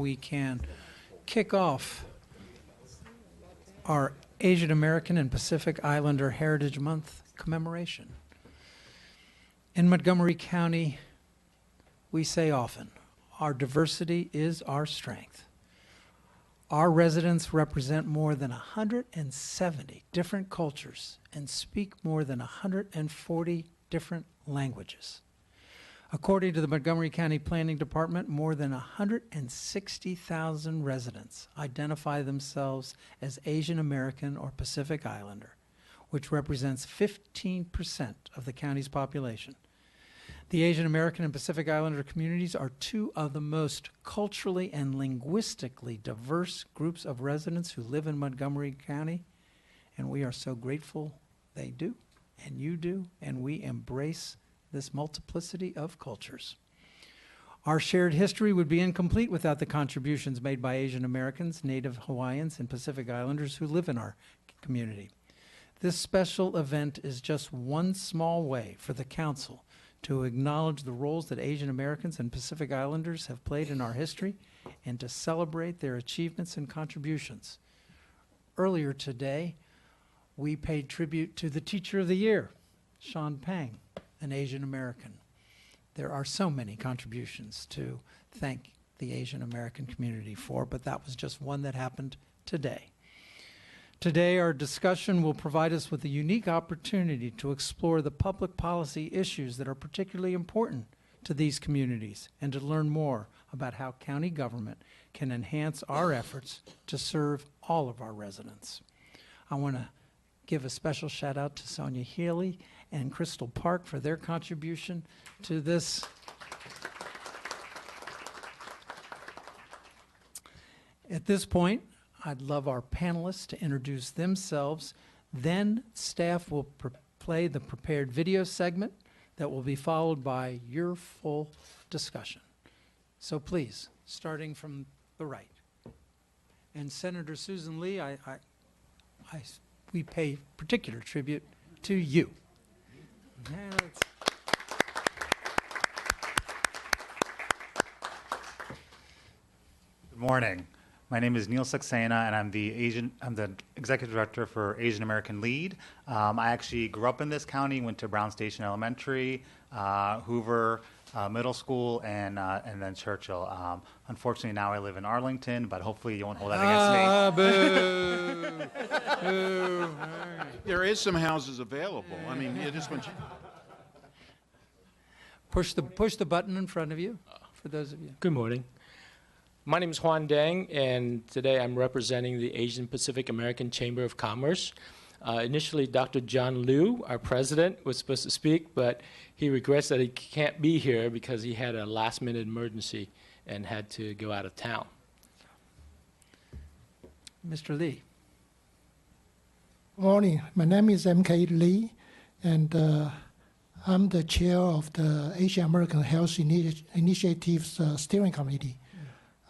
we can kick off our Asian American and Pacific Islander Heritage Month commemoration. In Montgomery County, we say often, our diversity is our strength. Our residents represent more than 170 different cultures and speak more than 140 different languages. According to the Montgomery County Planning Department, more than 160,000 residents identify themselves as Asian American or Pacific Islander, which represents 15% of the county's population. The Asian American and Pacific Islander communities are two of the most culturally and linguistically diverse groups of residents who live in Montgomery County, and we are so grateful they do, and you do, and we embrace this multiplicity of cultures. Our shared history would be incomplete without the contributions made by Asian Americans, Native Hawaiians, and Pacific Islanders who live in our community. This special event is just one small way for the Council to acknowledge the roles that Asian Americans and Pacific Islanders have played in our history and to celebrate their achievements and contributions. Earlier today, we paid tribute to the Teacher of the Year, Sean Pang, an Asian American. There are so many contributions to thank the Asian American community for, but that was just one that happened today. Today, our discussion will provide us with a unique opportunity to explore the public policy issues that are particularly important to these communities and to learn more about how county government can enhance our efforts to serve all of our residents. I want to give a special shout out to Sonia Healy and Crystal Park for their contribution to this. At this point, I'd love our panelists to introduce themselves. Then staff will play the prepared video segment that will be followed by your full discussion. So please, starting from the right. And Senator Susan Lee, we pay particular tribute to you. Good morning. My name is Neil Saxena, and I'm the Executive Director for Asian American Lead. I actually grew up in this county, went to Brown Station Elementary, Hoover Middle School, and then Churchill. Unfortunately, now I live in Arlington, but hopefully you won't hold that against me. Boo! Boo! There is some houses available. I mean, it is when Push the button in front of you, for those of you. Good morning. My name is Juan Deng, and today I'm representing the Asian Pacific American Chamber of Commerce. Initially, Dr. John Liu, our president, was supposed to speak, but he regrets that he can't be here because he had a last-minute emergency and had to go out of town. Mr. Lee. Good morning. My name is M.K. Lee, and I'm the chair of the Asian American Health Initiatives Steering Committee.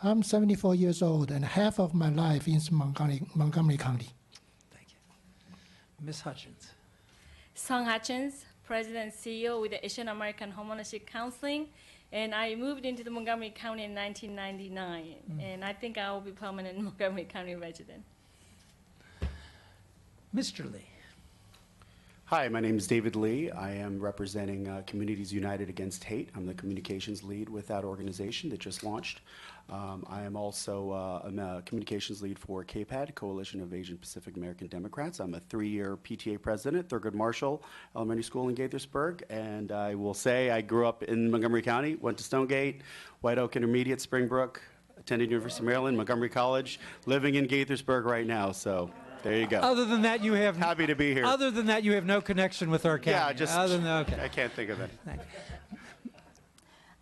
I'm 74 years old, and half of my life is Montgomery County. Thank you. Ms. Hutchins. Song Hutchins, President and CEO with the Asian American Homeownership Counseling, and I moved into the Montgomery County in 1999, and I think I will be permanent Montgomery County resident. Mr. Lee. Hi, my name is David Lee. I am representing Communities United Against Hate. I'm the communications lead with that organization that just launched. I am also a communications lead for KPAD, Coalition of Asian Pacific American Democrats. I'm a 3-year PTA president, Thurgood Marshall Elementary School in Gaithersburg. And I will say I grew up in Montgomery County, went to Stonegate, White Oak Intermediate, Springbrook, attended University of Maryland, Montgomery College, living in Gaithersburg right now. So there you go. Other than that, you have happy to be here. Other than that, you have no connection with our county. Yeah, just other than okay. I can't think of it.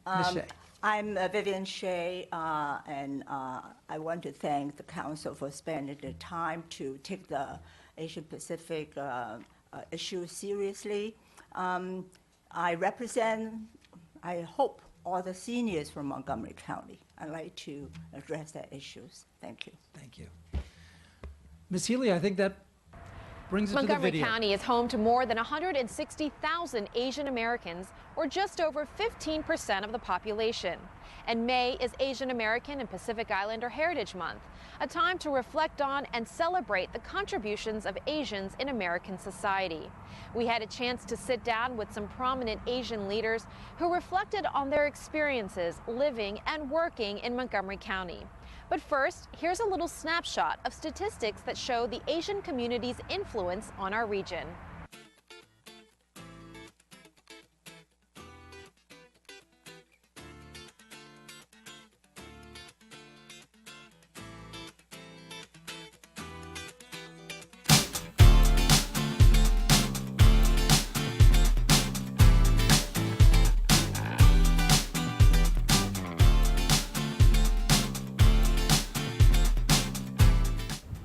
Ms. Shea. I'm Vivian Shea, and I want to thank the council for spending the time to take the Asian Pacific issue seriously. I represent, I hope, all the seniors from Montgomery County. I'd like to address their issues. Thank you. Thank you. Ms. Healy, I think that brings it to the Montgomery video. County is home to more than 160,000 Asian Americans, or just over 15% of the population. And May is Asian American and Pacific Islander Heritage Month, a time to reflect on and celebrate the contributions of Asians in American society. We had a chance to sit down with some prominent Asian leaders who reflected on their experiences living and working in Montgomery County. But first, here's a little snapshot of statistics that show the Asian community's influence on our region.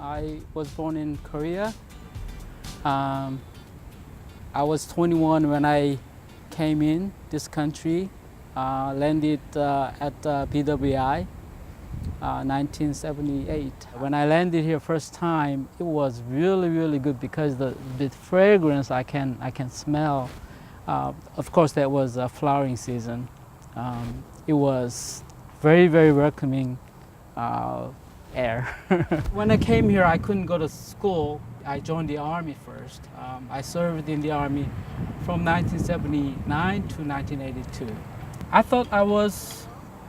I was born in Korea. I was 21 when I came in this country, landed at BWI, 1978. When I landed here first time, it was really good because the fragrance I can smell. Of course, that was a flowering season. It was very welcoming air. When I came here, I couldn't go to school. I joined the Army first. I served in the Army from 1979 to 1982. I thought I was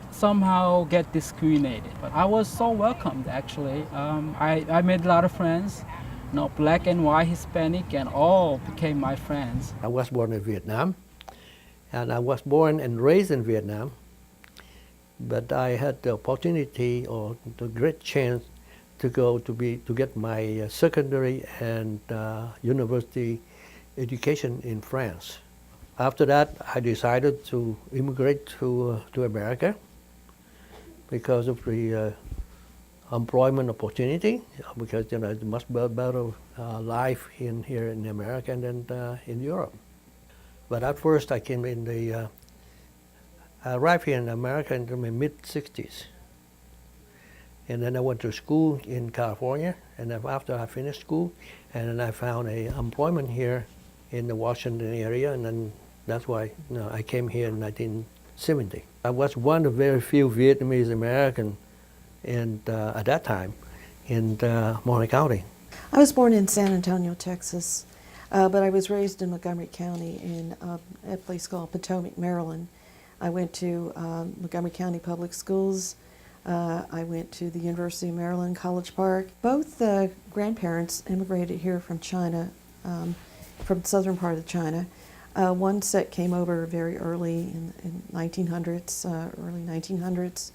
somehow get discriminated, but I was so welcomed actually. I made a lot of friends, you know, black and white, Hispanic, and all became my friends. I was born in Vietnam, and I was born and raised in Vietnam. But I had the opportunity or the great chance to go to get my secondary and university education in France. After that, I decided to immigrate to America because of the employment opportunity, because it's much better life here in America and in Europe. But at first, I came in the I arrived here in America in my mid-60s. And then I went to school in California, and then after I finished school, and then I found employment here in the Washington area, and then that's why I came here in 1970. I was one of very few Vietnamese American at that time in Montgomery County. I was born in San Antonio, Texas, but I was raised in Montgomery County in a place called Potomac, Maryland. I went to Montgomery County Public Schools. I went to the University of Maryland, College Park. Both grandparents immigrated here from China, from the southern part of China. One set came over very early in 1900s, early 1900s,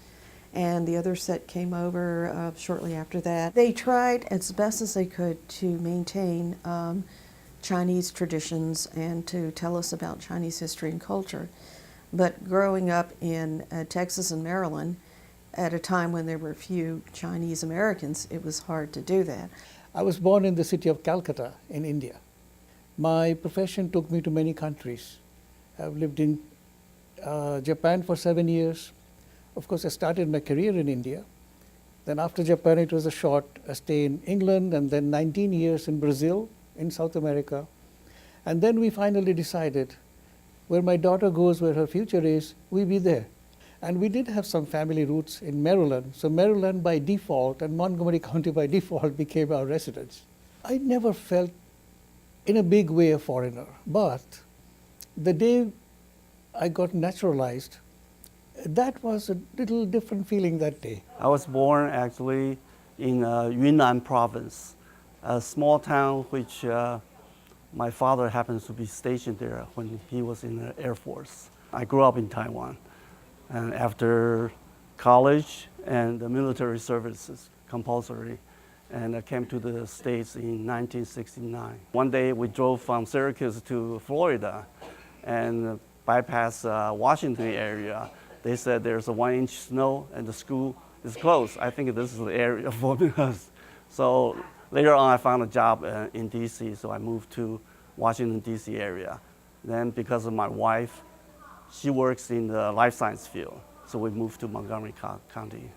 and the other set came over shortly after that. They tried as best as they could to maintain Chinese traditions and to tell us about Chinese history and culture. But growing up in Texas and Maryland, at a time when there were few Chinese Americans, it was hard to do that. I was born in the city of Calcutta in India. My profession took me to many countries. I've lived in Japan for 7 years. Of course, I started my career in India. Then after Japan, it was a short stay in England, and then 19 years in Brazil, in South America. And then we finally decided, where my daughter goes, where her future is, we be there. And we did have some family roots in Maryland. So Maryland by default and Montgomery County by default became our residence. I never felt in a big way a foreigner. But the day I got naturalized, that was a little different feeling that day. I was born actually in Yunnan province, a small town which my father happens to be stationed there when he was in the Air Force. I grew up in Taiwan, and after college and the military services compulsory, and I came to the States in 1969. One day we drove from Syracuse to Florida and bypassed Washington area. They said there's a 1-inch snow and the school is closed. I think this is the area for us. So later on, I found a job in D.C., so I moved to Washington, D.C. area. Then because of my wife, she works in the life science field, so we moved to Montgomery County.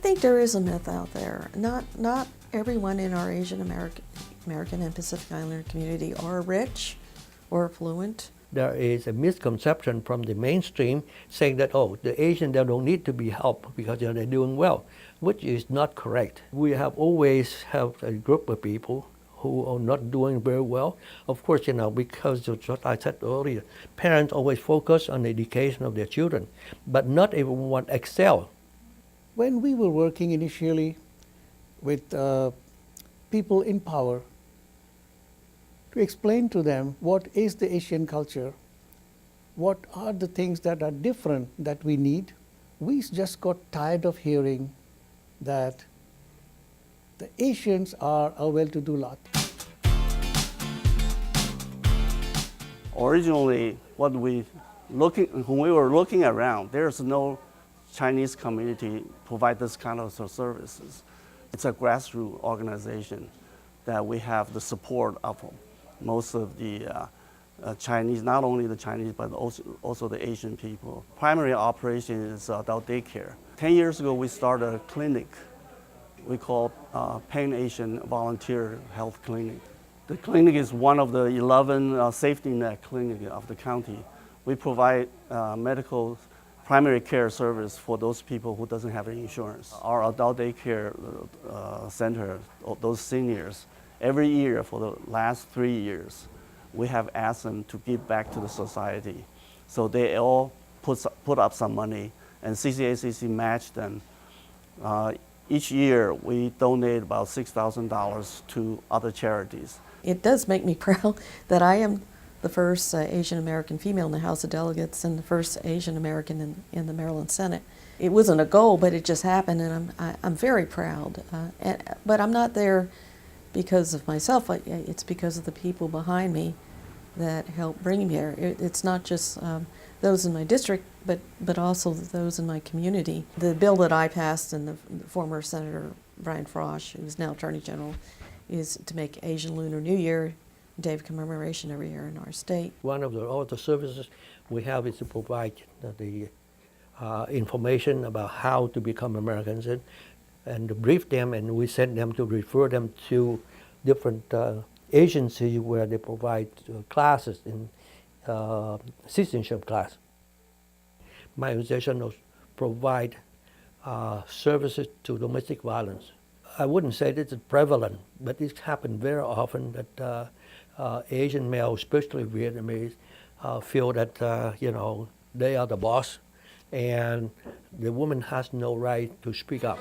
think there is a myth out there. Not everyone in our Asian American and Pacific Islander community are rich or affluent. There is a misconception from the mainstream saying that, oh, the Asians, they don't need to be helped because they're doing well, which is not correct. We have always helped a group of people who are not doing very well. Of course, because of what I said earlier, parents always focus on the education of their children, but not everyone excel. When we were working initially with people in power, to explain to them what is the Asian culture, what are the things that are different that we need, we just got tired of hearing that the Asians are a well-to-do lot. Originally, when we were looking around, there's no Chinese community provide this kind of services. It's a grassroots organization that we have the support of most of the Chinese, not only the Chinese, but also the Asian people. Primary operation is adult daycare. 10 years ago, we started a clinic we call Pan Asian Volunteer Health Clinic. The clinic is one of the 11 safety net clinics of the county. We provide medical primary care service for those people who doesn't have any insurance. Our adult daycare center, those seniors, every year for the last 3 years, we have asked them to give back to the society. So they all put up some money, and CCACC matched them. Each year, we donate about $6,000 to other charities. It does make me proud that I am the first Asian American female in the House of Delegates and the first Asian American in the Maryland Senate. It wasn't a goal, but it just happened, and I'm very proud. But I'm not there because of myself. It's because of the people behind me that helped bring me here. It's not just those in my district, but also those in my community. The bill that I passed and the former Senator Brian Frosch, who's now Attorney General, is to make Asian Lunar New Year Day of Commemoration every year in our state. One of all the services we have is to provide the information about how to become Americans and to brief them, and we send them to refer them to different agencies where they provide classes in citizenship class. My organization will provide services to domestic violence. I wouldn't say this is prevalent, but it happens very often that Asian males, especially Vietnamese, feel that they are the boss, and the woman has no right to speak up.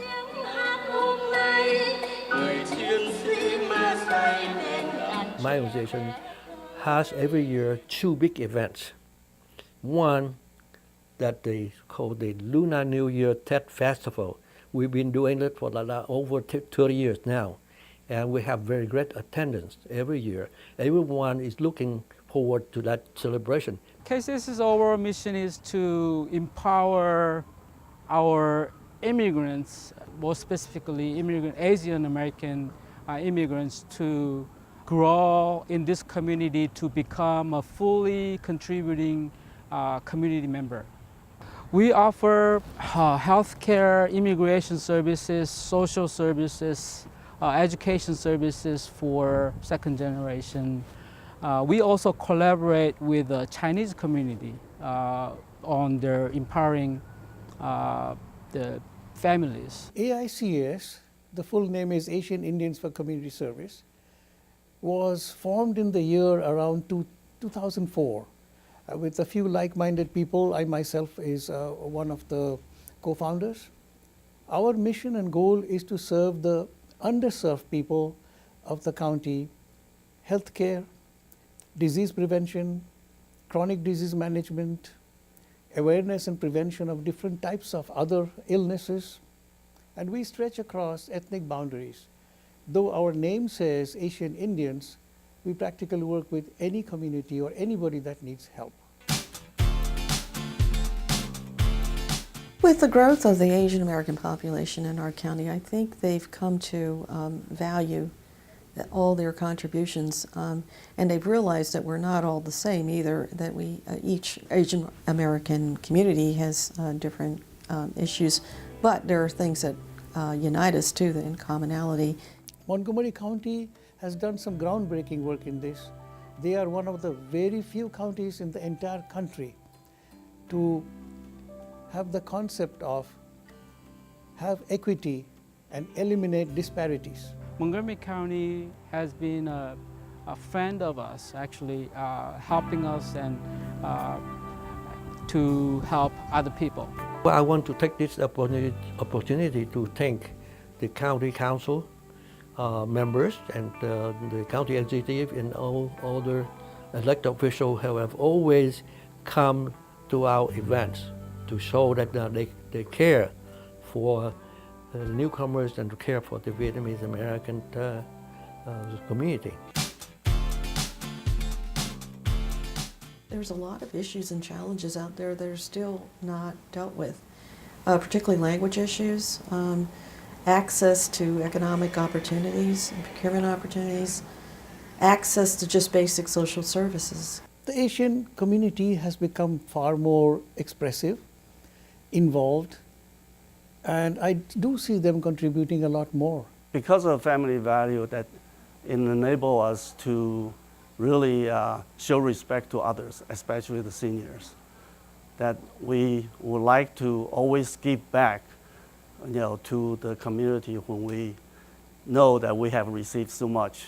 My organization has every year 2 big events. One that they call the Lunar New Year Tet Festival. We've been doing it for over 30 years now, and we have very great attendance every year. Everyone is looking forward to that celebration. KCS's overall mission is to empower our immigrants, more specifically Asian American immigrants, to grow in this community to become a fully contributing community member. We offer healthcare, immigration services, social services, education services for second generation. We also collaborate with the Chinese community on their empowering the families. AICS, the full name is Asian Indians for Community Service, was formed in the year around 2004. With a few like-minded people. I myself is one of the co-founders. Our mission and goal is to serve the underserved people of the county, healthcare, disease prevention, chronic disease management, awareness and prevention of different types of other illnesses, and we stretch across ethnic boundaries. Though our name says Asian Indians, we practically work with any community or anybody that needs help. With the growth of the Asian American population in our county, I think they've come to value all their contributions, and they've realized that we're not all the same either, that each Asian American community has different issues, but there are things that unite us too, in commonality. Montgomery County has done some groundbreaking work in this. They are one of the very few counties in the entire country to have the concept of have equity and eliminate disparities. Montgomery County has been a friend of us, actually helping us and to help other people. Well, I want to take this opportunity to thank the county council members and the county executive and all other elected officials who have always come to our events to show that they care for newcomers and to care for the Vietnamese American community. There's a lot of issues and challenges out there that are still not dealt with, particularly language issues, access to economic opportunities and procurement opportunities, access to just basic social services. The Asian community has become far more expressive, involved, and I do see them contributing a lot more. Because of family value that enable us to really show respect to others, especially the seniors, that we would like to always give back, to the community when we know that we have received so much.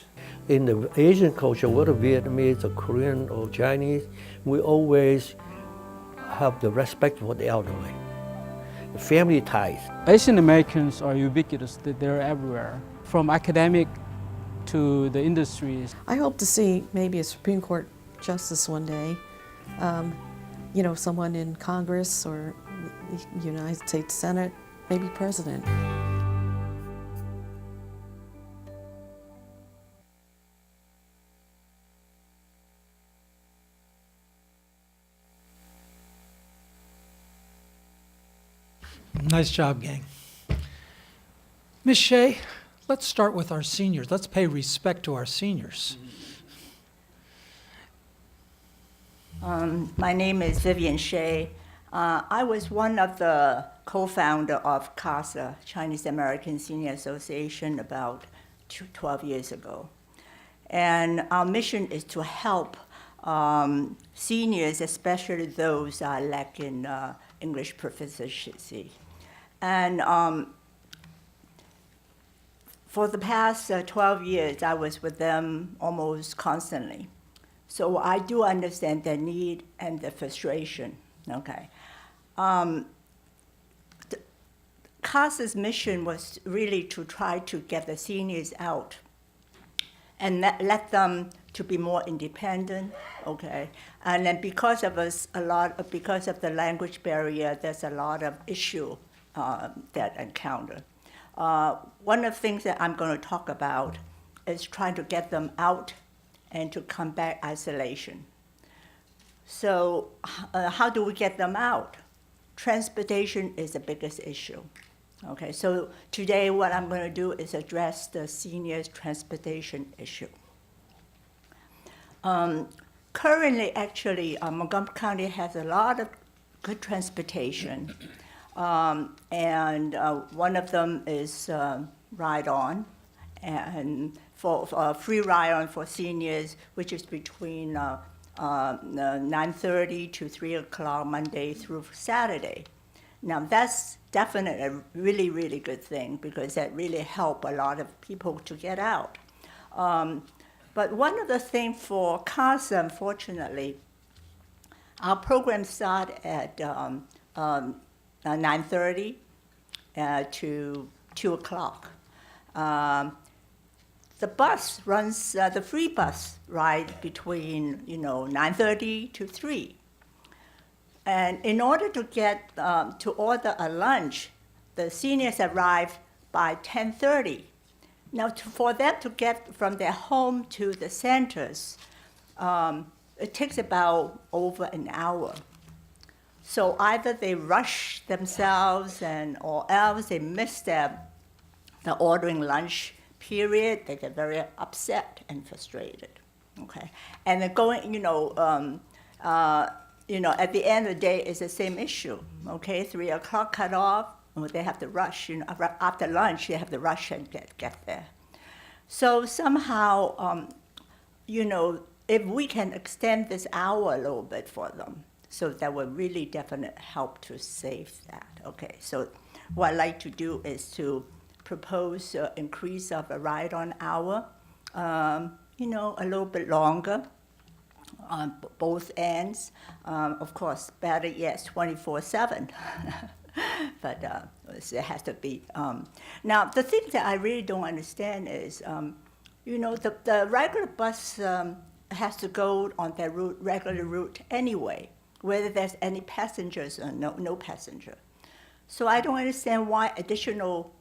In the Asian culture, whether Vietnamese or Korean or Chinese, we always have the respect for the elderly. The family ties. Asian Americans are ubiquitous, they're everywhere, from academic to the industries. I hope to see maybe a Supreme Court justice one day, someone in Congress or the United States Senate, maybe president. Nice job, gang. Ms. Shea, let's start with our seniors. Let's pay respect to our seniors. My name is Vivian Shea. I was one of the co-founder of CASA, Chinese American Senior Association, about 12 years ago. And our mission is to help seniors, especially those lacking English proficiency. And for the past 12 years, I was with them almost constantly. So I do understand their need and their frustration, okay? CASA's mission was really to try to get the seniors out and let them to be more independent, okay? And then because of the language barrier, there's a lot of issue that encounter. One of the things that I'm going to talk about is trying to get them out and to combat isolation. So how do we get them out? Transportation is the biggest issue. Okay, so today what I'm going to do is address the seniors' transportation issue. Currently, actually, Montgomery County has a lot of good transportation. And one of them is Ride-On, and for free Ride-On for seniors, which is between 9:30 to 3 o'clock Monday through Saturday. Now that's definitely a really, really good thing because that really helps a lot of people to get out. But one of the things for CASA, unfortunately, our program starts at 9:30 to 2 o'clock. The bus runs, the free bus rides between 9:30 to 3. And in order to get to order a lunch, the seniors arrive by 10:30. Now, for them to get from their home to the centers, it takes about over an hour. So either they rush themselves or else they miss the ordering lunch period. They get very upset and frustrated. Okay, and then going, at the end of the day, it's the same issue. Okay, 3 o'clock cut off. They have to rush, after lunch, they have to rush and get there. So somehow, if we can extend this hour a little bit for them, so that would really definitely help to save that. Okay, so what I'd like to do is to propose an increase of a ride-on hour, a little bit longer on both ends. Of course, better yet, 24/7. But it has to be. Now, the thing that I really don't understand is, the regular bus has to go on their regular route anyway, whether there's any passengers or no passenger. So I don't understand why additional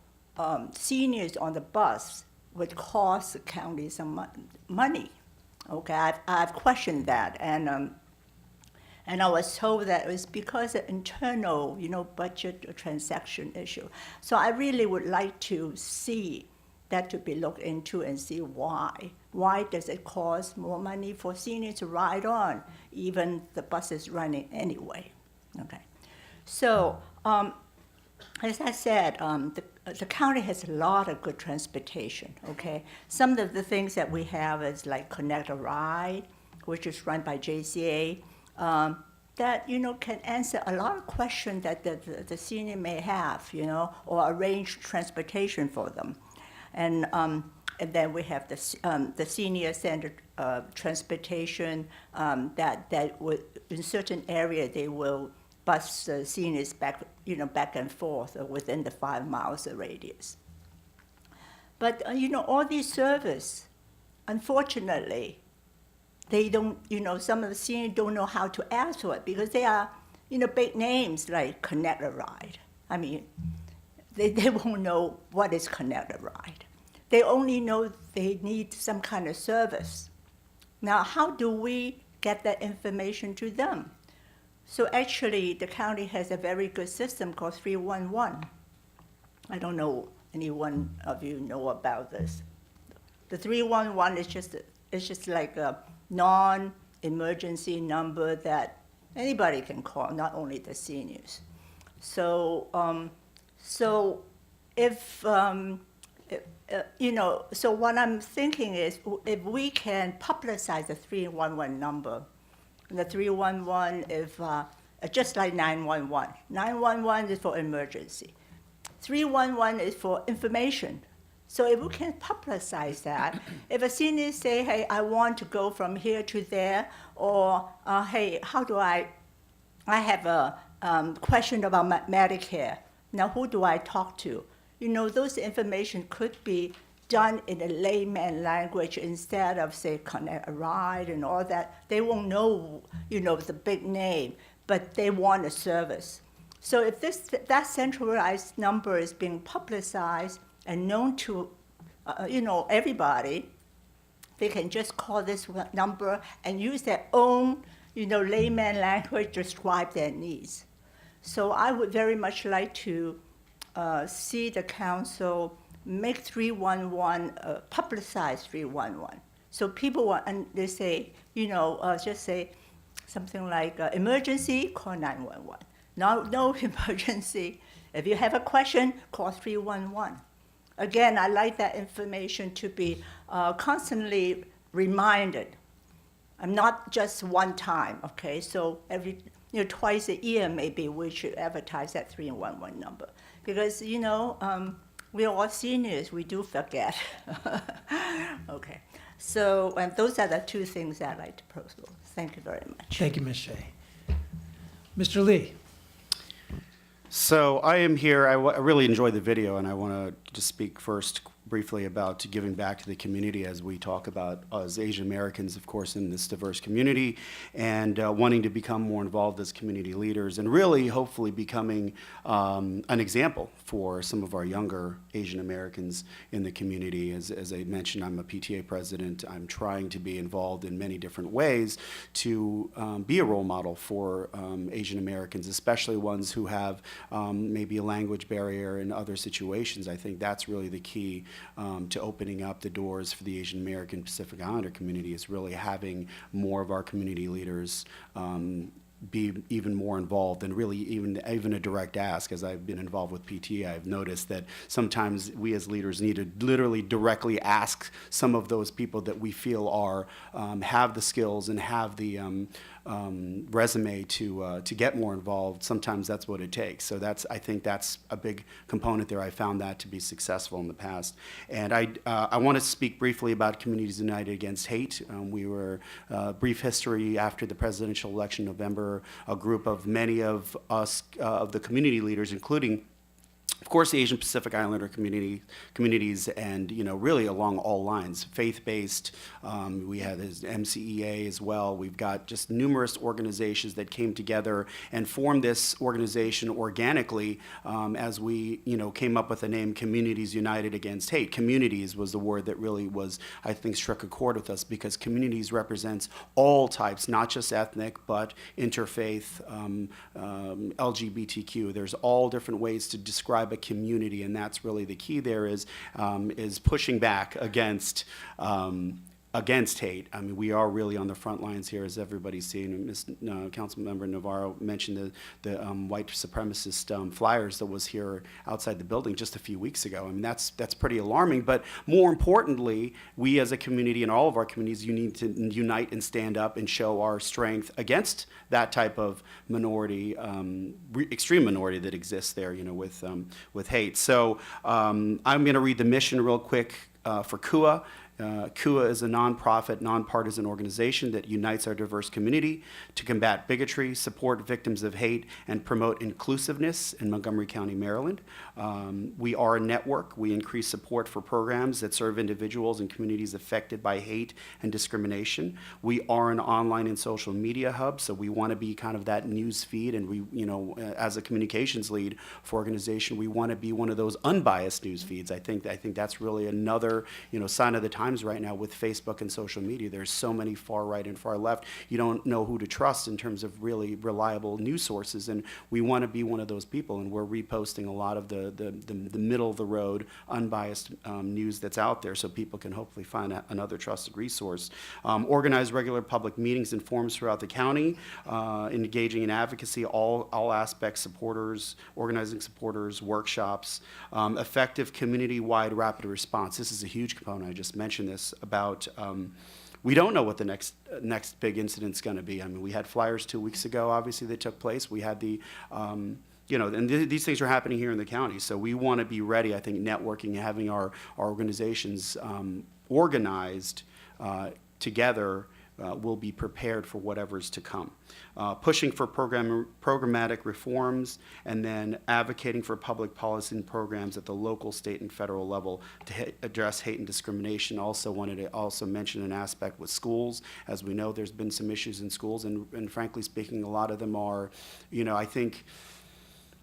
seniors on the bus would cost the county some money. Okay, I've questioned that, and I was told that it was because of internal, budget or transaction issue. So I really would like to see that to be looked into and see why. Why does it cost more money for seniors to ride on, even the bus is running anyway? Okay, so as I said, the county has a lot of good transportation. Okay, some of the things that we have is like Connect a Ride, which is run by JCA. That can answer a lot of questions that the senior may have, or arrange transportation for them, and then we have the senior centered transportation that would, in certain area they will bus the seniors back and forth within the 5 miles of radius. But all these services, unfortunately, they don't, some of the seniors don't know how to ask for it because they are, big names like Connect a Ride. I mean, they won't know what is Connect a Ride. They only know they need some kind of service. Now, how do we get that information to them? So actually, the county has a very good system called 311. I don't know any one of you know about this. The 311 is just like a non-emergency number that anybody can call, not only the seniors. So, so what I'm thinking is, if we can publicize the 311 number, the 311 if just like 911. 911 is for emergency. 311 is for information. So if we can publicize that, if a senior say, hey, I want to go from here to there, or hey, how do I have a question about Medicare. Now, who do I talk to? Those information could be done in a layman language instead of, say, Connect a Ride and all that. They won't know, the big name, but they want a service. So if that centralized number is being publicized and known to, everybody, they can just call this number and use their own, layman language to describe their needs. So I would very much like to see the council make 311, publicize 311. So people want, and they say, just say something like, emergency, call 911. No emergency. If you have a question, call 311. Again, I like that information to be constantly reminded. I'm not just one time, okay? So every, twice a year maybe we should advertise that 311 number. Because, we're all seniors, we do forget. Okay, so and those are the two things I'd like to propose. Thank you very much. Thank you, Ms. Shea. Mr. Lee. So I am here, I really enjoyed the video, and I want to just speak first briefly about giving back to the community as we talk about as Asian Americans, of course, in this diverse community, and wanting to become more involved as community leaders, and really hopefully becoming an example for some of our younger Asian Americans in the community. As I mentioned, I'm a PTA president. I'm trying to be involved in many different ways to be a role model for Asian Americans, especially ones who have maybe a language barrier in other situations. I think that's really the key to opening up the doors for the Asian American Pacific Islander community, is really having more of our community leaders be even more involved, and really even a direct ask. As I've been involved with PTA, I've noticed that sometimes we as leaders need to literally directly ask some of those people that we feel are have the skills and have the resume to get more involved. Sometimes that's what it takes. So I think that's a big component there. I found that to be successful in the past. And I want to speak briefly about Communities United Against Hate. We were brief history after the presidential election in November. A group of many of us of the community leaders, including, of course, the Asian Pacific Islander communities, and really along all lines, faith-based. We had MCEA as well. We've got just numerous organizations that came together and formed this organization organically as we came up with the name Communities United Against Hate. Communities was the word that really was, I think, struck a chord with us, because communities represents all types, not just ethnic, but interfaith, LGBTQ. There's all different ways to describe a community, and that's really the key there is pushing back against hate. I mean, we are really on the front lines here, as everybody's seen. Councilmember Navarro mentioned the white supremacist flyers that was here outside the building just a few weeks ago. I mean, that's pretty alarming. But more importantly, we as a community and all of our communities, you need to unite and stand up and show our strength against that type of minority, extreme minority that exists there, with hate. So I'm going to read the mission real quick for KUA. KUA is a nonprofit, nonpartisan organization that unites our diverse community to combat bigotry, support victims of hate, and promote inclusiveness in Montgomery County, Maryland. We are a network. We increase support for programs that serve individuals and communities affected by hate and discrimination. We are an online and social media hub, so we want to be kind of that news feed, and we, as a communications lead for organization, we want to be one of those unbiased news feeds. I think that's really another, sign of the times right now with Facebook and social media. There's so many far right and far left. You don't know who to trust in terms of really reliable news sources, and we want to be one of those people, and we're reposting a lot of the middle of the road, unbiased news that's out there, so people can hopefully find another trusted resource. Organize regular public meetings and forums throughout the county, engaging in advocacy, all aspects, supporters, organizing supporters, workshops, effective community-wide rapid response. This is a huge component. I just mentioned this about we don't know what the next big incident's going to be. I mean, we had flyers 2 weeks ago, obviously, that took place. We had the and these things are happening here in the county, so we want to be ready. I think networking, having our organizations organized together, will be prepared for whatever's to come. Pushing for programmatic reforms, and then advocating for public policy and programs at the local, state, and federal level to address hate and discrimination. Also wanted to also mention an aspect with schools. As we know, there's been some issues in schools, and frankly speaking, a lot of them are, I think,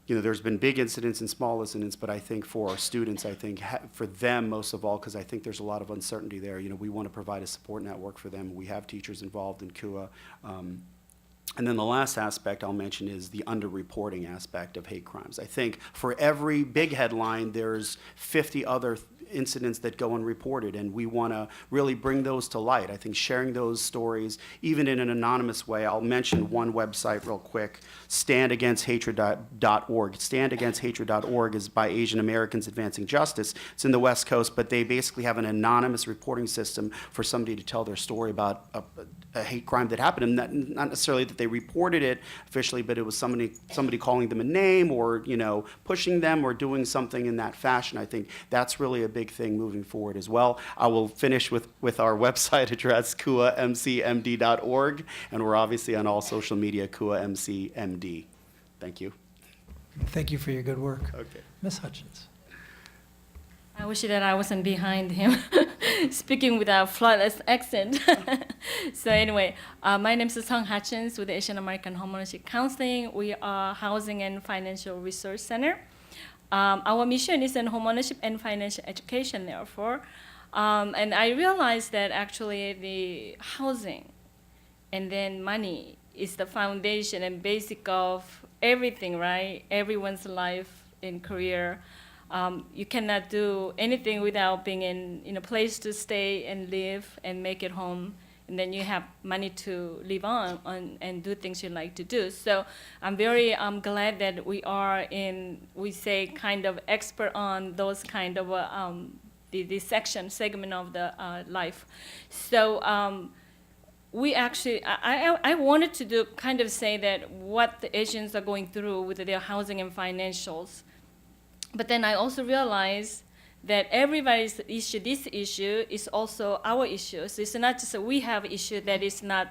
there's been big incidents and small incidents, but I think for our students, I think for them most of all, because I think there's a lot of uncertainty there, we want to provide a support network for them. We have teachers involved in KUA. And then the last aspect I'll mention is the underreporting aspect of hate crimes. I think for every big headline, there's 50 other incidents that go unreported, and we want to really bring those to light. I think sharing those stories, even in an anonymous way. I'll mention one website real quick, standagainsthatred.org. Standagainsthatred.org is by Asian Americans Advancing Justice. It's in the West Coast, but they basically have an anonymous reporting system for somebody to tell their story about a hate crime that happened, and not necessarily that they reported it officially, but it was somebody calling them a name, or pushing them, or doing something in that fashion. I think that's really a big thing moving forward as well. I will finish with our website address, kuamcmd.org, and we're obviously on all social media, kuamcmd. Thank you. Thank you for your good work. Okay. Ms. Hutchins. I wish that I wasn't behind him speaking with a flawless accent. So anyway, my name is Sung Hutchins with the Asian American Homeownership Counseling. We are Housing and Financial Resource Center. Our mission is in homeownership and financial education, therefore. And I realized that actually the housing and then money is the foundation and basic of everything, right? Everyone's life and career. You cannot do anything without being in a place to stay and live and make it home and then you have money to live on and do things you like to do. So I'm very glad that we are we say, kind of expert on those kind of the segment of the life. So we actually, I wanted to kind of say that what the Asians are going through with their housing and financials. But then I also realized that everybody's issue, this issue, is also our issue. So it's not just we have an issue that is not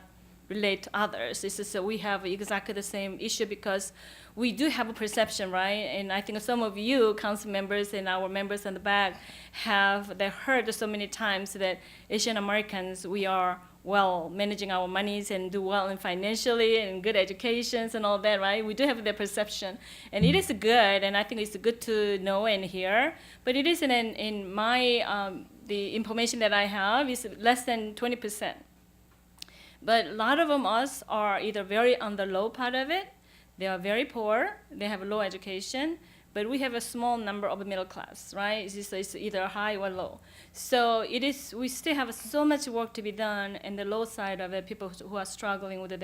related to others. It's just we have exactly the same issue because we do have a perception, right? And I think some of you, council members and our members in the back, they heard so many times that Asian Americans, we are well managing our monies and do well in financially and good educations and all that, right? We do have that perception. And it is good, and I think it's good to know and hear, but it isn't in my, the information that I have is less than 20%. But a lot of us are either very on the low part of it, they are very poor, they have low education, but we have a small number of middle class, right? It's either high or low. So we still have so much work to be done in the low side of it, people who are struggling with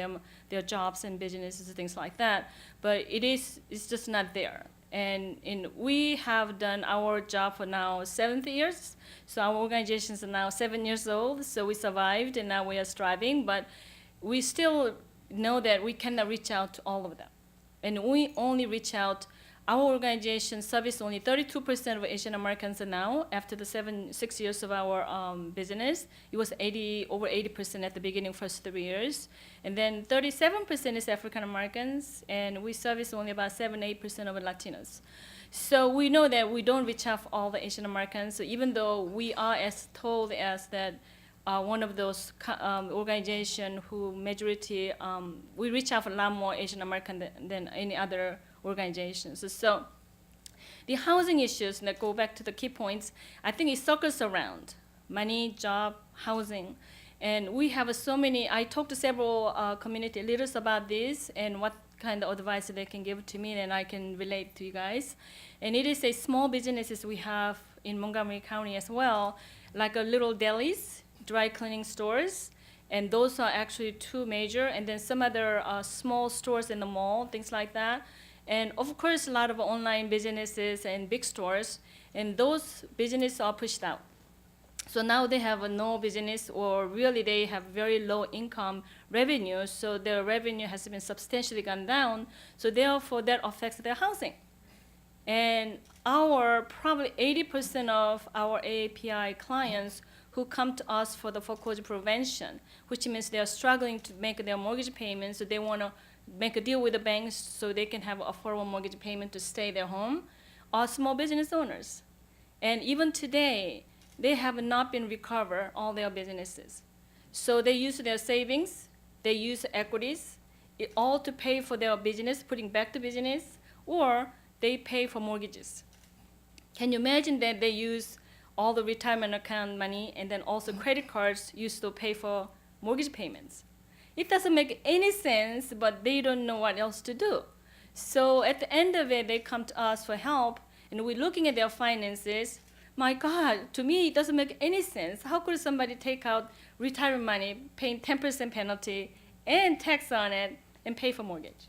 their jobs and businesses and things like that. But it's just not there. And we have done our job for now 7 years. So our organizations are now 7 years old. So we survived and now we are striving, but we still know that we cannot reach out to all of them. And we only reach out. Our organization service only 32% of Asian Americans now. After the 6 years of our business, it was over 80% at the beginning, first 3 years. And then 37% is African Americans, and we service only about 7-8% of Latinos. So we know that we don't reach out for all the Asian Americans. So even though we are as told as that one of those organizations who majority, we reach out for a lot more Asian American than any other organizations. So the housing issues, that go back to the key points, I think it circles around money, job, housing. And we have so many, I talked to several community leaders about this and what kind of advice they can give to me, and I can relate to you guys. And it is a small businesses we have in Montgomery County as well, like a little delis, dry cleaning stores, and those are actually 2 major, and then some other small stores in the mall, things like that. And of course, a lot of online businesses and big stores, and those businesses are pushed out. So now they have no business, or really they have very low income revenue, so their revenue has been substantially gone down, so therefore that affects their housing. And probably 80% of our AAPI clients who come to us for the foreclosure prevention, which means they are struggling to make their mortgage payments, so they want to make a deal with the banks so they can have affordable mortgage payment to stay their home, are small business owners. And even today, they have not been recovered all their businesses. So they use their savings, they use equities, all to pay for their business, putting back to business, or they pay for mortgages. Can you imagine that they use all the retirement account money and then also credit cards used to pay for mortgage payments? It doesn't make any sense, but they don't know what else to do. So at the end of it, they come to us for help, and we're looking at their finances. My God, to me, it doesn't make any sense. How could somebody take out retirement money, paying 10% penalty and tax on it, and pay for mortgage?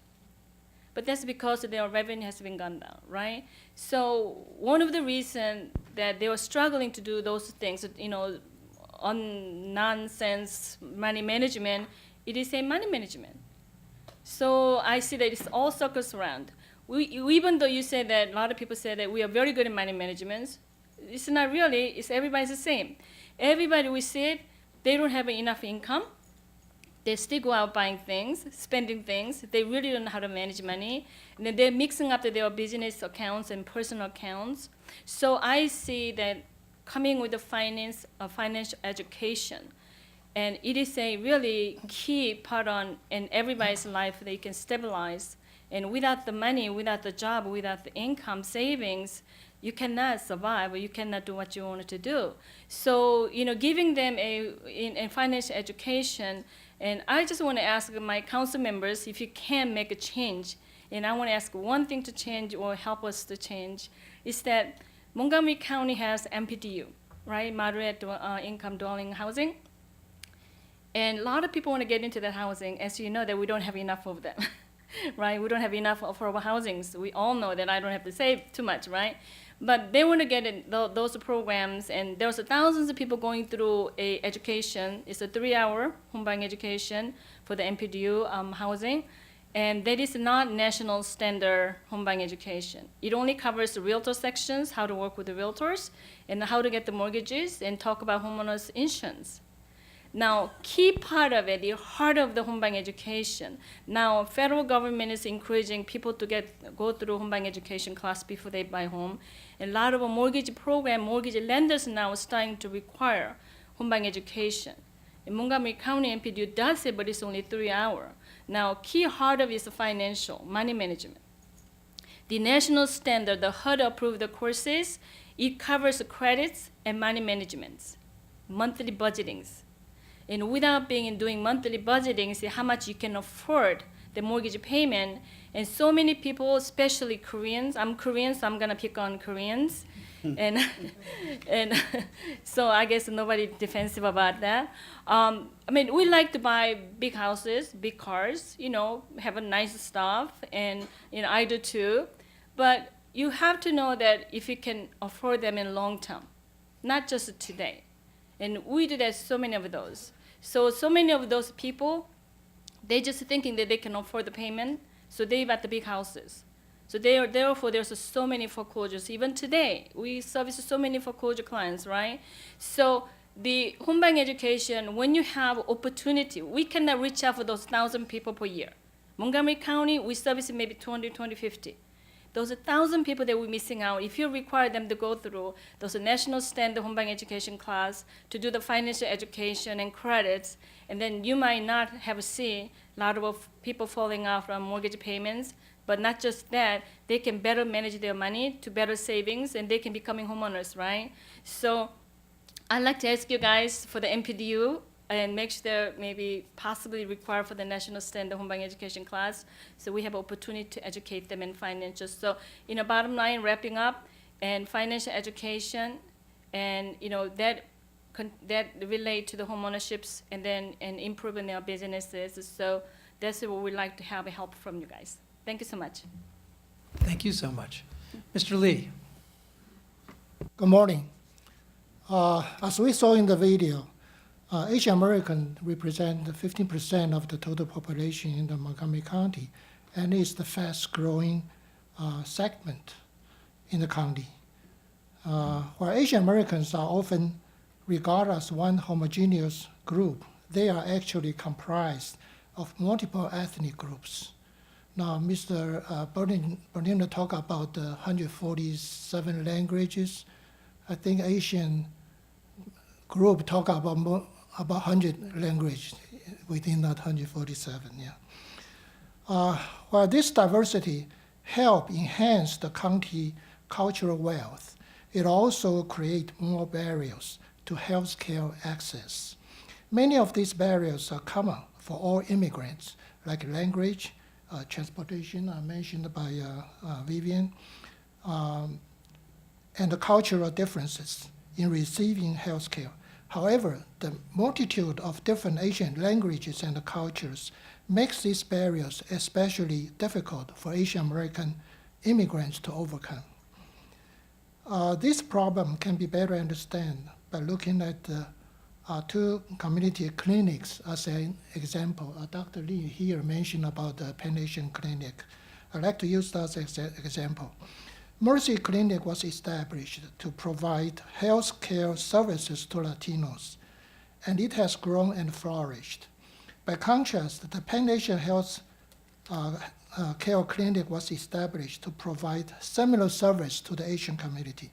But that's because their revenue has been gone down, right? So one of the reasons that they were struggling to do those things, on nonsense money management, it is a money management. So I see that it's all circles around. Even though you say that, a lot of people say that we are very good in money management, it's not really, everybody's the same. Everybody we see it, they don't have enough income. They still go out buying things, spending things. They really don't know how to manage money. And then they're mixing up their business accounts and personal accounts. So I see that coming with the financial education, and it is a really key part in everybody's life that you can stabilize. And without the money, without the job, without the income savings, you cannot survive, or you cannot do what you wanted to do. So, giving them a financial education, and I just want to ask my council members if you can make a change, and I want to ask one thing to change or help us to change, is that Montgomery County has MPDU, right, moderate income dwelling housing. And a lot of people want to get into that housing, as you know, that we don't have enough of them, right? We don't have enough affordable housings. We all know that. I don't have to say too much, right? But they want to get in those programs, and there's thousands of people going through a education. It's a 3-hour home buying education for the MPDU housing, and that is not national standard home buying education. It only covers the realtor sections, how to work with the realtors, and how to get the mortgages, and talk about homeowners insurance. Now, key part of it, the heart of the home buying education. Now, federal government is encouraging people to go through home buying education class before they buy home. And a lot of mortgage lenders now are starting to require home buying education. In Montgomery County, MPDU does it, but it's only 3 hours. Now, key heart of it is the financial, money management. The national standard, the HUD approved the courses, it covers the credits and money management, monthly budgetings. And without doing monthly budgeting, see how much you can afford the mortgage payment. And so many people, especially Koreans, I'm Korean, so I'm gonna pick on Koreans. and so I guess nobody defensive about that. I mean, we like to buy big houses, big cars, have a nice stuff, and I do too. But you have to know that if you can afford them in long term, not just today. And we do that, so many of those. So many of those people, they just thinking that they can afford the payment, so they buy the big houses. So therefore, there's so many foreclosures. Even today, we service so many foreclosure clients, right? So the home buying education, when you have opportunity, we cannot reach out for those 1,000 people per year. Montgomery County, we service maybe 200, 250. Those 1,000 people that we're missing out, if you require them to go through those national standard home buying education class to do the financial education and credits, and then you might not have seen a lot of people falling off from mortgage payments, but not just that, they can better manage their money to better savings, and they can becoming homeowners, right? So I'd like to ask you guys for the MPDU, and make sure maybe possibly require for the national standard home buying education class, so we have opportunity to educate them in financial. So, bottom line, wrapping up, and financial education, and that relate to the home ownerships, and improving their businesses. So that's what we'd like to have help from you guys. Thank you so much. Thank you so much. Mr. Lee. Good morning. As we saw in the video, Asian American represent 15% of the total population in the Montgomery County, and is the fast-growing segment in the county. While Asian Americans are often regarded as one homogeneous group, they are actually comprised of multiple ethnic groups. Now, Mr. Bernina talked about the 147 languages. I think Asian group talk about 100 languages within that 147, yeah. While this diversity help enhance the county cultural wealth, it also create more barriers to healthcare access. Many of these barriers are common for all immigrants, like language, transportation, mentioned by Vivian, and the cultural differences in receiving healthcare. However, the multitude of different Asian languages and cultures makes these barriers especially difficult for Asian American immigrants to overcome. This problem can be better understood by looking at the two community clinics as an example. Dr. Lee here mentioned about the Pan Asian Clinic. I'd like to use that as an example. Mercy Clinic was established to provide health care services to Latinos, and it has grown and flourished. By contrast, the Pan Asian Health Care Clinic was established to provide similar service to the Asian community.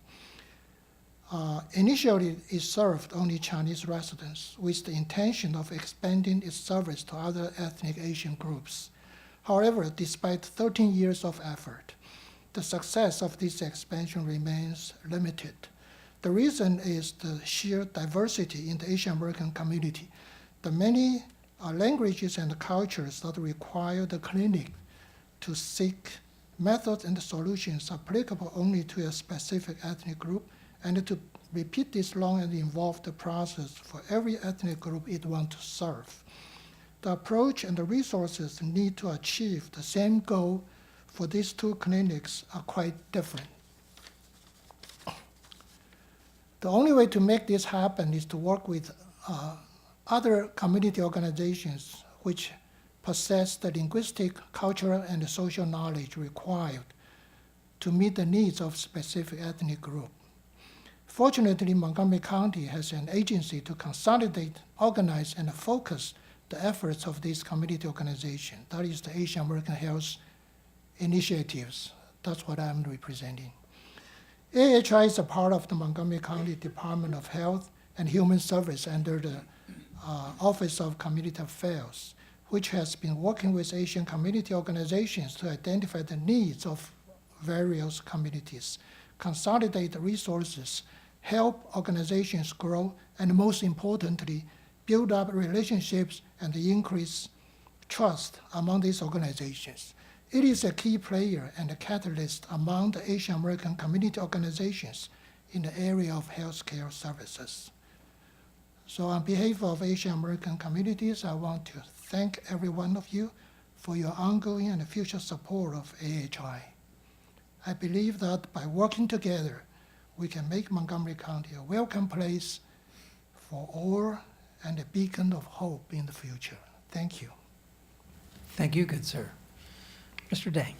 Initially, it served only Chinese residents with the intention of expanding its service to other ethnic Asian groups. However, despite 13 years of effort, the success of this expansion remains limited. The reason is the sheer diversity in the Asian American community. The many languages and cultures that require the clinic to seek methods and solutions applicable only to a specific ethnic group, and to repeat this long and involved process for every ethnic group it wants to serve. The approach and the resources needed to achieve the same goal for these two clinics are quite different. The only way to make this happen is to work with other community organizations which possess the linguistic, cultural, and social knowledge required to meet the needs of specific ethnic group. Fortunately, Montgomery County has an agency to consolidate, organize, and focus the efforts of this community organization. That is the Asian American Health Initiatives. That's what I'm representing. AHI is a part of the Montgomery County Department of Health and Human Service under the Office of Community Affairs, which has been working with Asian community organizations to identify the needs of various communities, consolidate resources, help organizations grow, and most importantly, build up relationships and increase trust among these organizations. It is a key player and a catalyst among the Asian American community organizations in the area of healthcare services. So on behalf of Asian American communities, I want to thank every one of you for your ongoing and future support of AHI. I believe that by working together, we can make Montgomery County a welcome place for all and a beacon of hope in the future. Thank you. Thank you, good sir. Mr. Dang.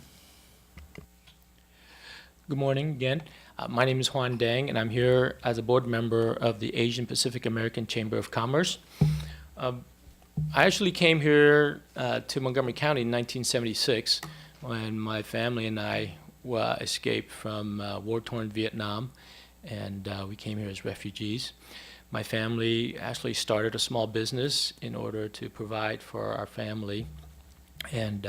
Good morning again. My name is Juan Dang, and I'm here as a board member of the Asian Pacific American Chamber of Commerce. I actually came here to Montgomery County in 1976 when my family and I escaped from war-torn Vietnam, and we came here as refugees. My family actually started a small business in order to provide for our family. And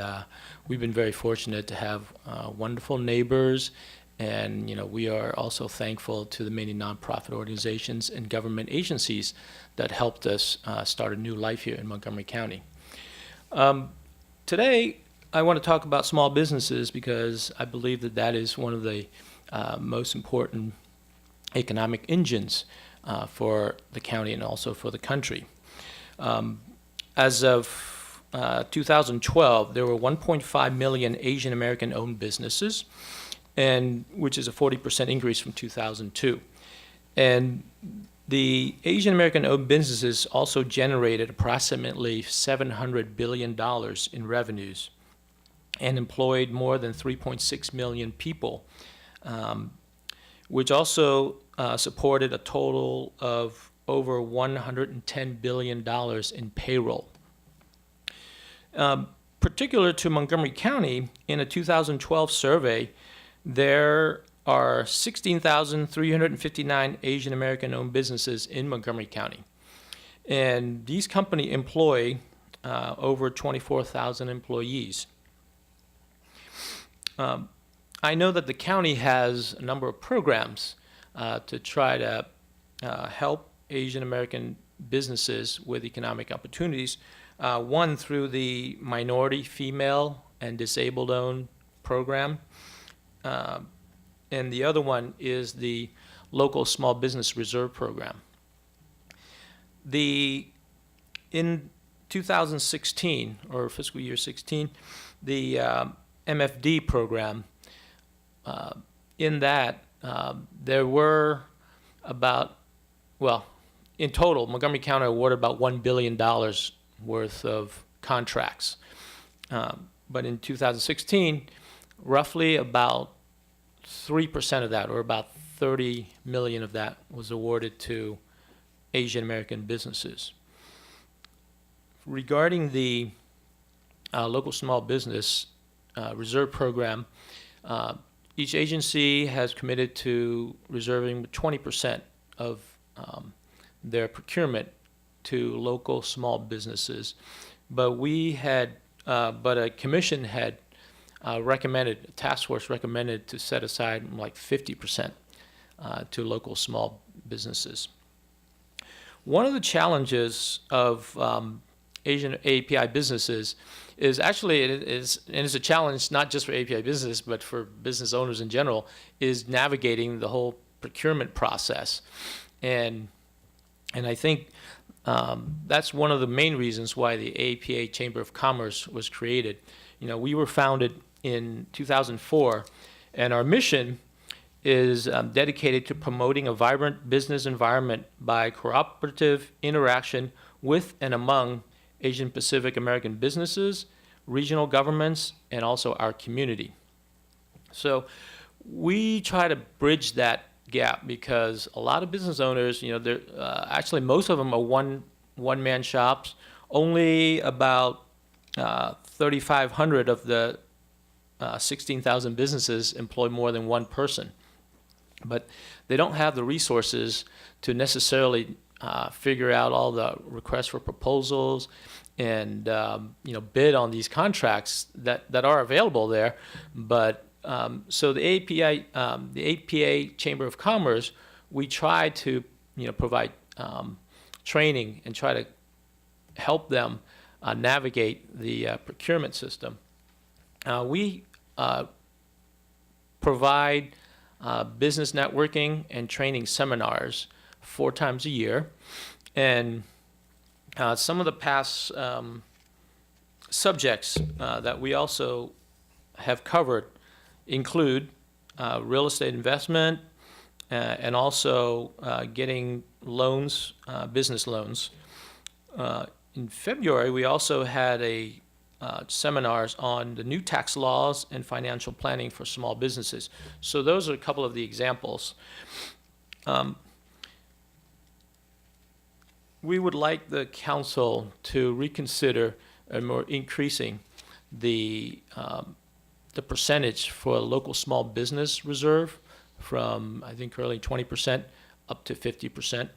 we've been very fortunate to have wonderful neighbors, and we are also thankful to the many nonprofit organizations and government agencies that helped us start a new life here in Montgomery County. Today, I want to talk about small businesses because I believe that that is one of the most important economic engines for the county and also for the country. As of 2012, there were 1.5 million Asian American owned businesses, and which is a 40% increase from 2002. And the Asian American owned businesses also generated approximately $700 billion in revenues and employed more than 3.6 million people, which also supported a total of over $110 billion in payroll. Particular to Montgomery County, in a 2012 survey, there are 16,359 Asian American owned businesses in Montgomery County. And these companies employ over 24,000 employees. I know that the county has a number of programs to try to help Asian American businesses with economic opportunities. One through the Minority, Female, and Disabled-Owned program. And the other one is the Local Small Business Reserve Program. In 2016, or fiscal year 16, the MFD program, in that there were about, well, in total, Montgomery County awarded about $1 billion worth of contracts. But in 2016, roughly about 3% of that, or about 30 million of that, was awarded to Asian American businesses. Regarding the local small business reserve program, each agency has committed to reserving 20% of their procurement to local small businesses, but a commission had recommended, a task force recommended to set aside like 50% to local small businesses. One of the challenges of Asian API businesses is actually, and it's a challenge not just for API business, but for business owners in general, is navigating the whole procurement process. And I think that's one of the main reasons why the APA Chamber of Commerce was created. You know, we were founded in 2004, and our mission is dedicated to promoting a vibrant business environment by cooperative interaction with and among Asian Pacific American businesses, regional governments, and also our community. So we try to bridge that gap because a lot of business owners, you know, actually most of them are one-man shops. Only about 3,500 of the 16,000 businesses employ more than one person. But they don't have the resources to necessarily figure out all the requests for proposals and you know, bid on these contracts that are available there. But so the APA Chamber of Commerce, we try to, you know, provide training and try to help them navigate the procurement system. We provide business networking and training seminars 4 times a year. And some of the past subjects that we also have covered include real estate investment and also getting loans, business loans. In February, we also had seminars on the new tax laws and financial planning for small businesses. So those are a couple of the examples. We would like the council to reconsider increasing the percentage for local small business reserve from, I think, currently 20% up to 50%,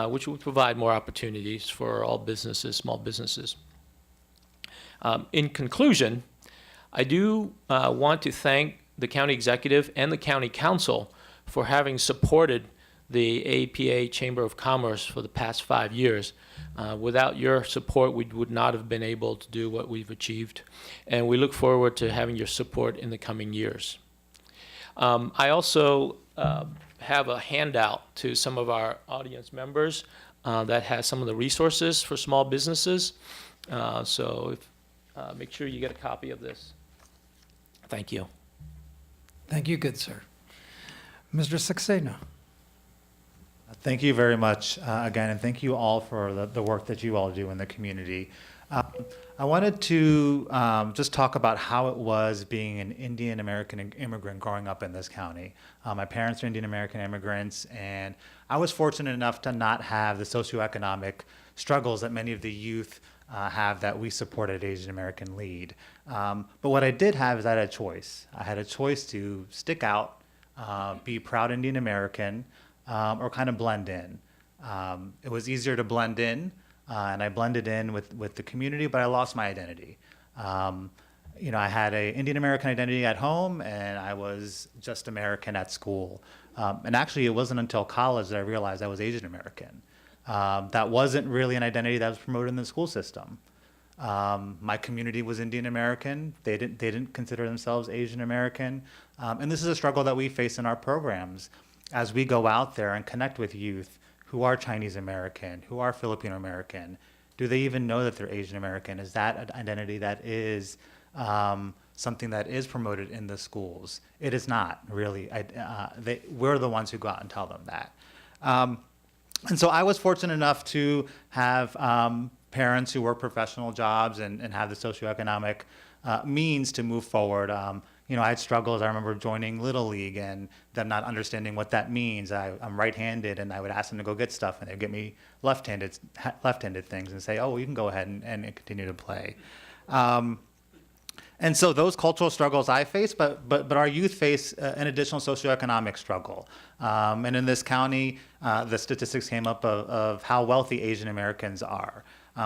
which would provide more opportunities for all businesses, small businesses. In conclusion, I do want to thank the county executive and the county council for having supported the APA Chamber of Commerce for the past 5 years. Without your support, we would not have been able to do what we've achieved. And we look forward to having your support in the coming years. I also have a handout to some of our audience members that has some of the resources for small businesses. So make sure you get a copy of this. Thank you. Thank you, good sir. Mr. Saxena. Thank you very much again, and thank you all for the work that you all do in the community. I wanted to just talk about how it was being an Indian American immigrant growing up in this county. My parents are Indian American immigrants, and I was fortunate enough to not have the socioeconomic struggles that many of the youth have that we support at Asian American Lead. But what I did have is I had a choice. I had a choice to stick out, be proud Indian American, or kind of blend in. It was easier to blend in, and I blended in with the community, but I lost my identity. You know, I had an Indian American identity at home, and I was just American at school. And actually, it wasn't until college that I realized I was Asian American. That wasn't really an identity that was promoted in the school system. My community was Indian American. They didn't consider themselves Asian American. And this is a struggle that we face in our programs as we go out there and connect with youth who are Chinese American, who are Filipino American. Do they even know that they're Asian American? Is that an identity that is something that is promoted in the schools? It is not really. We're the ones who go out and tell them that. And so I was fortunate enough to have parents who work professional jobs and have the socioeconomic means to move forward. You know, I had struggles. I remember joining Little League and them not understanding what that means. I'm right-handed, and I would ask them to go get stuff, and they'd get me left-handed things and say, oh, well, you can go ahead and continue to play. And so those cultural struggles I face, but our youth face an additional socioeconomic struggle. And in this county, the statistics came up of how wealthy Asian Americans are.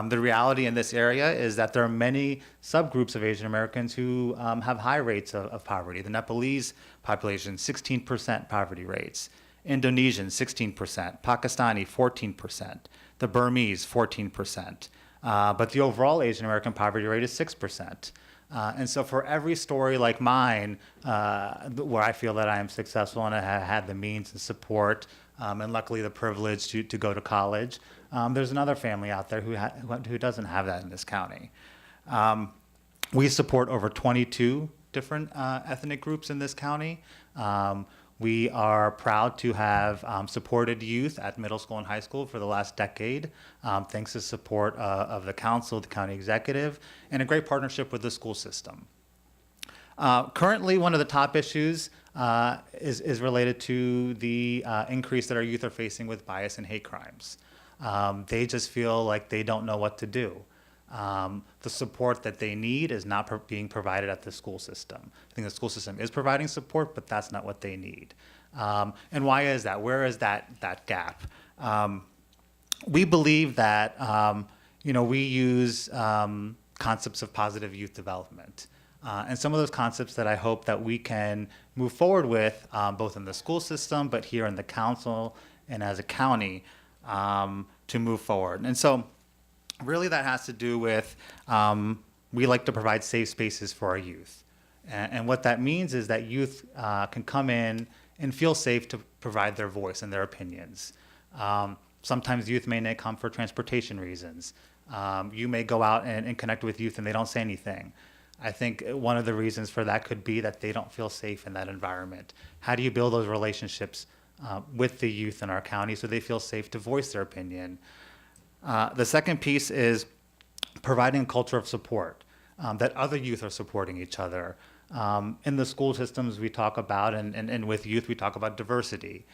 The reality in this area is that there are many subgroups of Asian Americans who have high rates of poverty. The Nepalese population, 16% poverty rates. Indonesian, 16%. Pakistani, 14%. The Burmese, 14%. but the overall Asian American poverty rate is 6%. And so for every story like mine, where I feel that I am successful and I have had the means and support, and luckily the privilege to go to college, there's another family out there who doesn't have that in this county. We support over 22 different ethnic groups in this county. We are proud to have supported youth at middle school and high school for the last decade, thanks to support of the council, the county executive, and a great partnership with the school system. Currently, one of the top issues is related to the increase that our youth are facing with bias and hate crimes. They just feel like they don't know what to do. The support that they need is not being provided at the school system. I think the school system is providing support, but that's not what they need. And why is that? Where is that gap? We believe that we use concepts of positive youth development. And some of those concepts that I hope that we can move forward with, both in the school system, but here in the council and as a county, to move forward. And so really that has to do with, we like to provide safe spaces for our youth. And what that means is that youth can come in and feel safe to provide their voice and their opinions. Sometimes youth may not come for transportation reasons. You may go out and connect with youth and they don't say anything. I think one of the reasons for that could be that they don't feel safe in that environment. How do you build those relationships with the youth in our county so they feel safe to voice their opinion? The second piece is providing a culture of support, that other youth are supporting each other. In the school systems we talk about, and with youth we talk about diversity.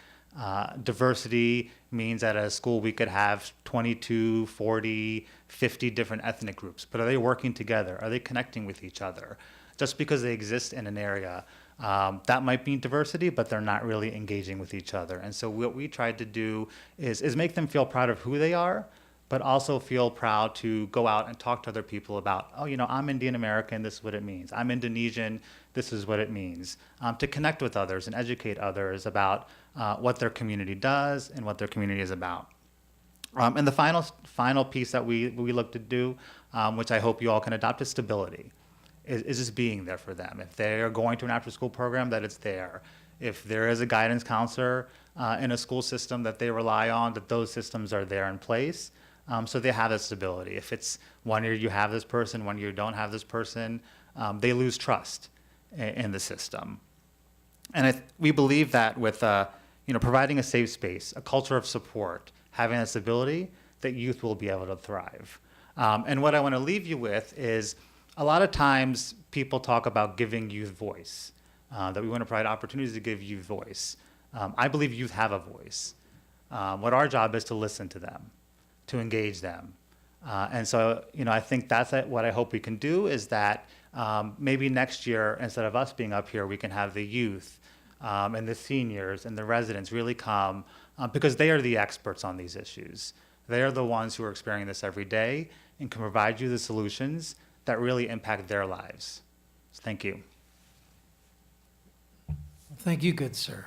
Diversity means at a school we could have 22, 40, 50 different ethnic groups, but are they working together? Are they connecting with each other? Just because they exist in an area, that might mean diversity, but they're not really engaging with each other. And so what we tried to do is make them feel proud of who they are, but also feel proud to go out and talk to other people about, oh, I'm Indian American, this is what it means. I'm Indonesian, this is what it means. To connect with others and educate others about what their community does and what their community is about. And the final piece that we look to do, which I hope you all can adopt, is stability. Is just being there for them. If they're going to an after-school program, that it's there. If there is a guidance counselor in a school system that they rely on, that those systems are there in place. So they have that stability. If it's 1 year you have this person, 1 year you don't have this person, they lose trust in the system. And we believe that with providing a safe space, a culture of support, having that stability, that youth will be able to thrive. And what I want to leave you with is a lot of times people talk about giving youth voice, that we want to provide opportunities to give youth voice. I believe youth have a voice. What our job is to listen to them, to engage them. And so, I think that's what I hope we can do is that maybe next year, instead of us being up here, we can have the youth and the seniors and the residents really come because they are the experts on these issues. They are the ones who are experiencing this every day and can provide you the solutions that really impact their lives. So thank you. Thank you, good sir.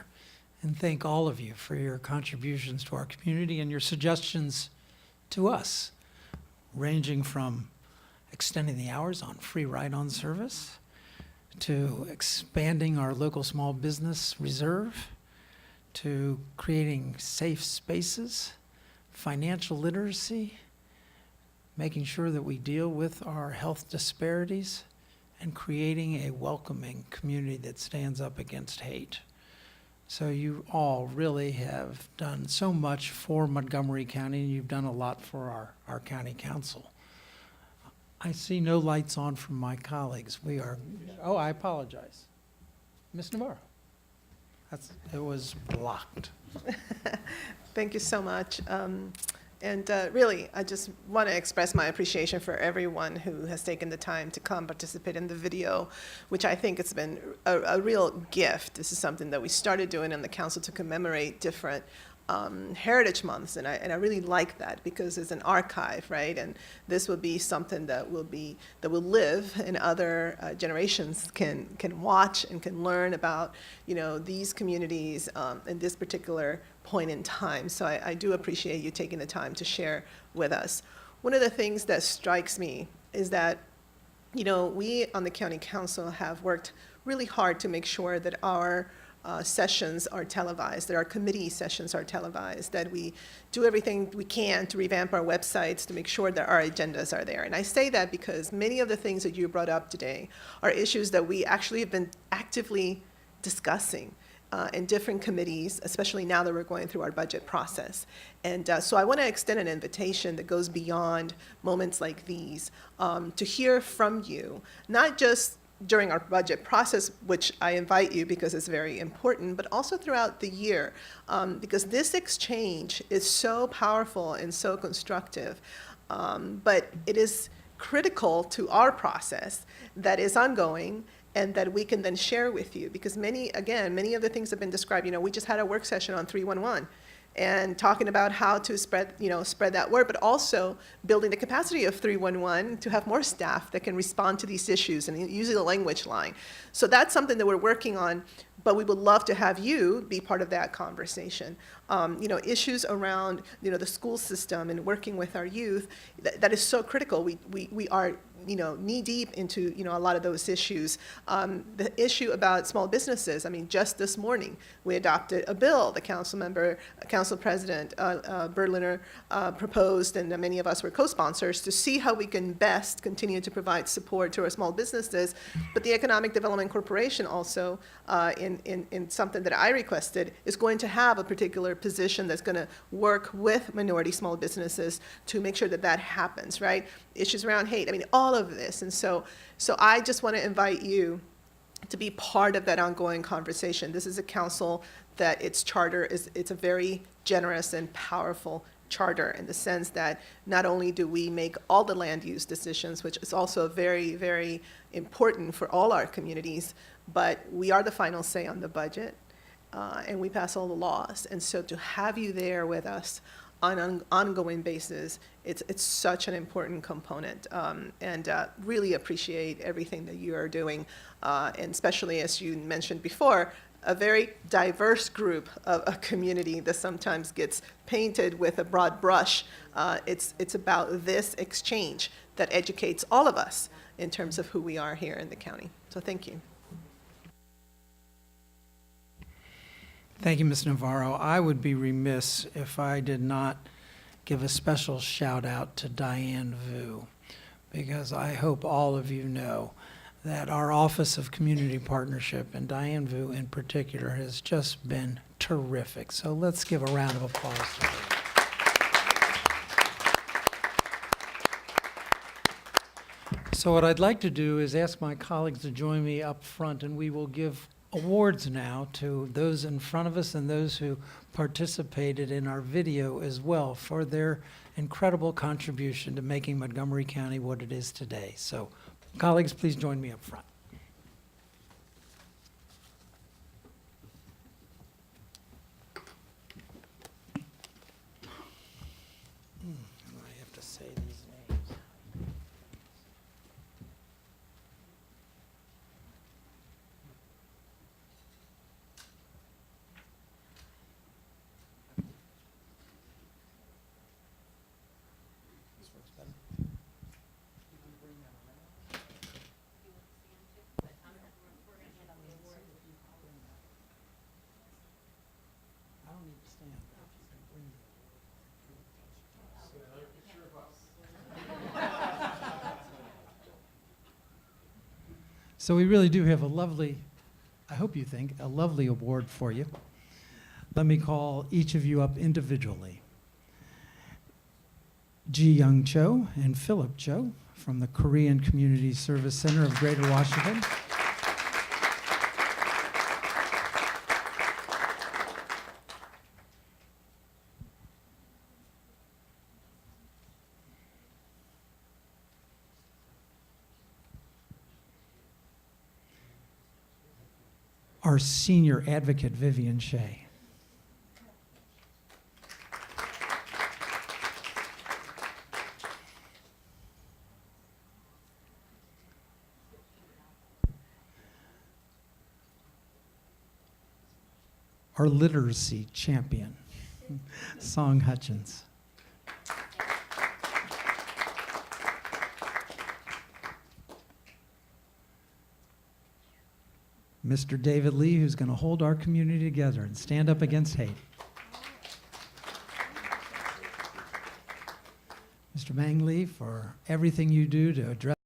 And thank all of you for your contributions to our community and your suggestions to us, ranging from extending the hours on free ride-on service to expanding our local small business reserve to creating safe spaces, financial literacy, making sure that we deal with our health disparities, and creating a welcoming community that stands up against hate. So you all really have done so much for Montgomery County, and you've done a lot for our county council. I see no lights on from my colleagues. I apologize. Ms. Navarro. It was blocked. Thank you so much. Really, I just want to express my appreciation for everyone who has taken the time to come participate in the video, which I think has been a real gift. This is something that we started doing in the council to commemorate different heritage months, and I really like that because it's an archive, right? And this will be something that will live, and other generations can watch and can learn about, these communities in this particular point in time. So I do appreciate you taking the time to share with us. one of the things that strikes me is that, you know, we on the county council have worked really hard to make sure that our sessions are televised, that our committee sessions are televised, that we do everything we can to revamp our websites to make sure that our agendas are there. And I say that because many of the things that you brought up today are issues that we actually have been actively discussing in different committees, especially now that we're going through our budget process. And so I want to extend an invitation that goes beyond moments like these to hear from you, not just during our budget process, which I invite you because it's very important, but also throughout the year, because this exchange is so powerful and so constructive. But it is critical to our process that is ongoing and that we can then share with you, because many of the things have been described. You know, we just had a work session on 311 and talking about how to spread that word, but also building the capacity of 311 to have more staff that can respond to these issues and using the language line. So that's something that we're working on, but we would love to have you be part of that conversation. You know, issues around, you know, the school system and working with our youth, that is so critical. We are, you know, knee deep into, you know, a lot of those issues. The issue about small businesses, I mean, just this morning, we adopted a bill. The Council President Berliner proposed, and many of us were co-sponsors, to see how we can best continue to provide support to our small businesses. But the Economic Development Corporation also, in something that I requested, is going to have a particular position that's going to work with minority small businesses to make sure that that happens, right? Issues around hate, I mean, all of this. And so I just want to invite you to be part of that ongoing conversation. This is a council that its charter it's a very generous and powerful charter in the sense that not only do we make all the land use decisions, which is also very, very important for all our communities, but we are the final say on the budget, and we pass all the laws. And so to have you there with us on an ongoing basis, it's such an important component, and really appreciate everything that you are doing, and especially, as you mentioned before, a very diverse group of a community that sometimes gets painted with a broad brush. It's about this exchange that educates all of us in terms of who we are here in the county. So thank you. Thank you, Ms. Navarro. I would be remiss if I did not give a special shout out to Diane Vu, because I hope all of you know that our Office of Community Partnership, and Diane Vu in particular, has just been terrific. So let's give a round of applause to her. So what I'd like to do is ask my colleagues to join me up front, and we will give awards now to those in front of us and those who participated in our video as well for their incredible contribution to making Montgomery County what it is today. So, colleagues, please join me up front. I have to say these names. So we really do have a lovely, I hope you think, a lovely award for you. Let me call each of you up individually. Ji Young Cho and Philip Cho from the Korean Community Service Center of Greater Washington. Our senior advocate, Vivian Shea. Our literacy champion, Song Hutchins. Mr. David Lee, who's going to hold our community together and stand up against hate. Mr. Mang Lee, for everything you do to address